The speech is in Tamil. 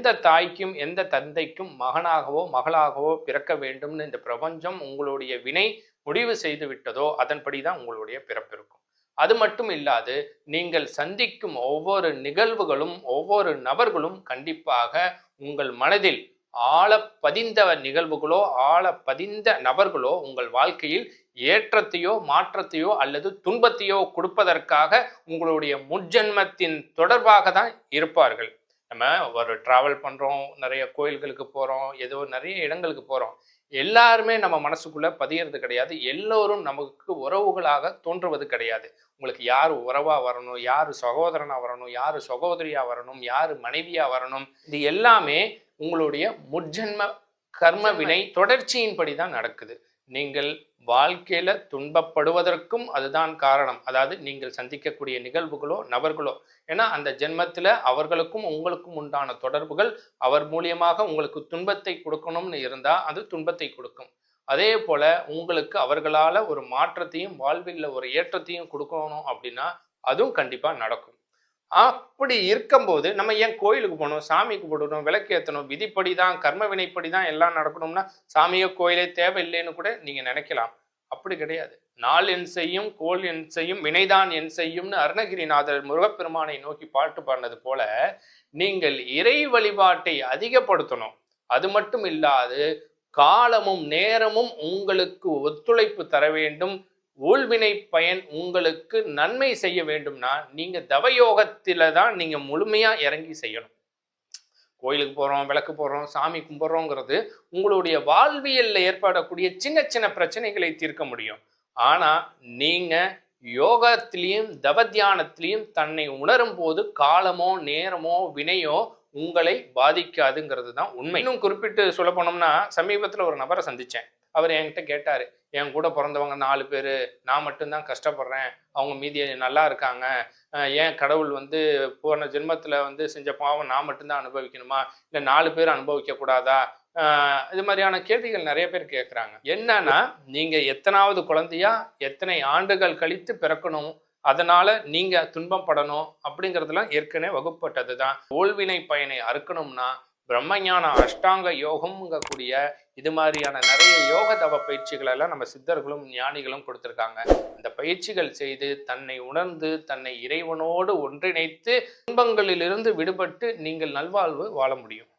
எந்த தாய்க்கும் எந்த தந்தைக்கும் மகனாகவோ மகளாகவோ பிறக்க வேண்டும்னு இந்த பிரபஞ்சம் உங்களுடைய வினை முடிவு செய்து விட்டதோ அதன்படிதான் உங்களுடைய பிறப்பு இருக்கும். அது மட்டும் இல்லாது நீங்கள் சந்திக்கும் ஒவ்வொரு நிகழ்வுகளும் ஒவ்வொரு நபர்களும் கண்டிப்பாக உங்கள் மனதில் ஆழ பதிந்த நிகழ்வுகளோ ஆழ பதிந்த நபர்களோ உங்கள் வாழ்க்கையில் ஏற்றத்தையோ மாற்றத்தையோ அல்லது துன்பத்தையோ கொடுப்பதற்காக உங்களுடைய முற்ஜென்மத்தின் தொடர்பாக தான் இருப்பார்கள். நம்ம ஒரு டிராவல் பண்றோம், நிறைய கோயில்களுக்கு போறோம், ஏதோ நிறைய இடங்களுக்கு போறோம். எல்லாருமே நம்ம மனசுக்குள்ள பதியறது கிடையாது. எல்லோரும் நமக்கு உறவுகளாக தோன்றுவது கிடையாது. உங்களுக்கு யார் உறவா வரணும், யார் சகோதரனா வரணும், யார் சகோதரியா வரணும், யார் மனைவியா வரணும், இது எல்லாமே உங்களுடைய முற்ஜென்ம கர்ம வினை தொடர்ச்சியின்படி தான் நடக்குது. நீங்கள் வாழ்க்கையில துன்பப்படுவதற்கும் அதுதான் காரணம். அதாவது நீங்கள் சந்திக்கக்கூடிய நிகழ்வுகளோ நபர்களோ, ஏன்னா அந்த ஜென்மத்துல அவர்களுக்கும் உங்களுக்கும் உண்டான தொடர்புகள் அவர் மூலியமாக உங்களுக்கு துன்பத்தை கொடுக்கணும்னு இருந்தா அது துன்பத்தை கொடுக்கும். அதே போல உங்களுக்கு அவர்களால ஒரு மாற்றத்தையும் வாழ்வில் ஒரு ஏற்றத்தையும் கொடுக்கணும் அப்படின்னா அதுவும் கண்டிப்பா நடக்கும். அப்படி இருக்கும்போது நம்ம ஏன் கோயிலுக்கு போகணும், சாமி கும்பிடணும், விளக்கு ஏற்றணும், விதிப்படி தான் கர்ம வினைப்படி தான் எல்லாம் நடக்கணும்னா சாமியோ கோயிலே தேவையில்லைன்னு கூட நீங்க நினைக்கலாம். அப்படி கிடையாது. நாள் என் செய்யும் கோள் என் செய்யும் வினைதான் என் செய்யும்னு அருணகிரிநாதர் முருகப்பெருமானை நோக்கி பாட்டு பாடினது போல நீங்கள் இறை வழிபாட்டை அதிகப்படுத்தணும். அது மட்டும் இல்லாது காலமும் நேரமும் உங்களுக்கு ஒத்துழைப்பு தர வேண்டும். ஊழ்வினை பயன் உங்களுக்கு நன்மை செய்ய வேண்டும்னா நீங்க தவயோகத்தில தான் நீங்க முழுமையா இறங்கி செய்யணும். கோயிலுக்கு போறோம், விளக்கு போடுறோம், சாமி கும்பிட்றோங்கிறது உங்களுடைய வாழ்வியல்ல ஏற்படக்கூடிய சின்ன சின்ன பிரச்சனைகளை தீர்க்க முடியும். ஆனா நீங்க யோகத்திலையும் தவத்தியானத்திலையும் தன்னை உணரும் போது காலமோ நேரமோ வினையோ உங்களை பாதிக்காதுங்கிறது தான் உண்மை. இன்னும் குறிப்பிட்டு சொல்ல போனோம்னா சமீபத்தில் ஒரு நபரை சந்திச்சேன். அவர் என்கிட்ட கேட்டாரு, என் கூட பிறந்தவங்க 4 பேர், நான் மட்டும்தான் கஷ்டப்படுறேன், அவங்க மீதி நல்லா இருக்காங்க, ஏன் கடவுள் போன ஜென்மத்தில் செஞ்ச பாவம் நான் மட்டும்தான் அனுபவிக்கணுமா, இல்லை 4 பேர் அனுபவிக்க கூடாதா? இது மாதிரியான கேள்விகள் நிறைய பேர் கேட்குறாங்க. என்னன்னா நீங்க எத்தனாவது குழந்தையா எத்தனை ஆண்டுகள் கழித்து பிறக்கணும், அதனால நீங்க துன்பம் படணும் அப்படிங்கிறதுலாம் ஏற்கனவே வகுப்பட்டது தான். ஓல்வினை பயனை அறுக்கணும்னா பிரம்மஞான அஷ்டாங்க யோகம்ங்கக்கூடிய இது மாதிரியான நிறைய யோக தவ பயிற்சிகள் எல்லாம் நம்ம சித்தர்களும் ஞானிகளும் கொடுத்துருக்காங்க. அந்த பயிற்சிகள் செய்து தன்னை உணர்ந்து தன்னை இறைவனோடு ஒன்றிணைத்து துன்பங்களிலிருந்து விடுபட்டு நீங்கள் நல்வாழ்வு வாழ முடியும்.